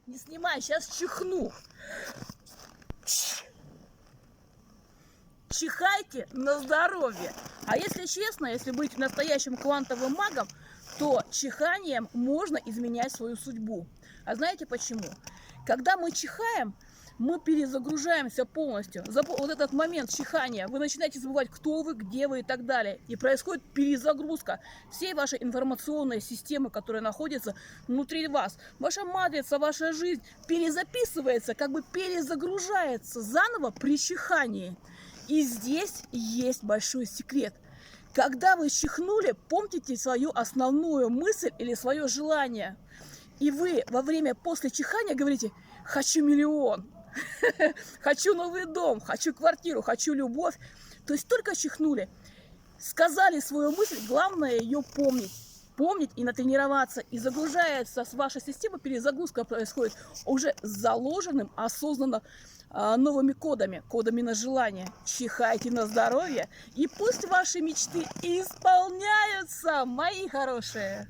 Не снимай, сейчас чихну. Чихайте на здоровье. А если честно, если быть настоящим квантовым магом, то чиханием можно изменять свою судьбу. А знаете почему? Когда мы чихаем, мы перезагружаемся полностью. За вот этот момент чихания вы начинаете забывать, кто вы, где вы и так далее. И происходит перезагрузка всей вашей информационной системы, которая находится внутри вас. Ваша матрица, ваша жизнь перезаписывается, как бы перезагружается заново при чихании. И здесь есть большой секрет. Когда вы чихнули, помните свою основную мысль или свое желание. И вы во время после чихания говорите: хочу миллион, хочу новый дом, хочу квартиру, хочу любовь. То есть только чихнули, сказали свою мысль, главное ее помнить. Помнить и натренироваться. И загружается с вашей системы, перезагрузка происходит уже с заложенным, осознанно новыми кодами на желание. Чихайте на здоровье, и пусть ваши мечты исполняются, мои хорошие!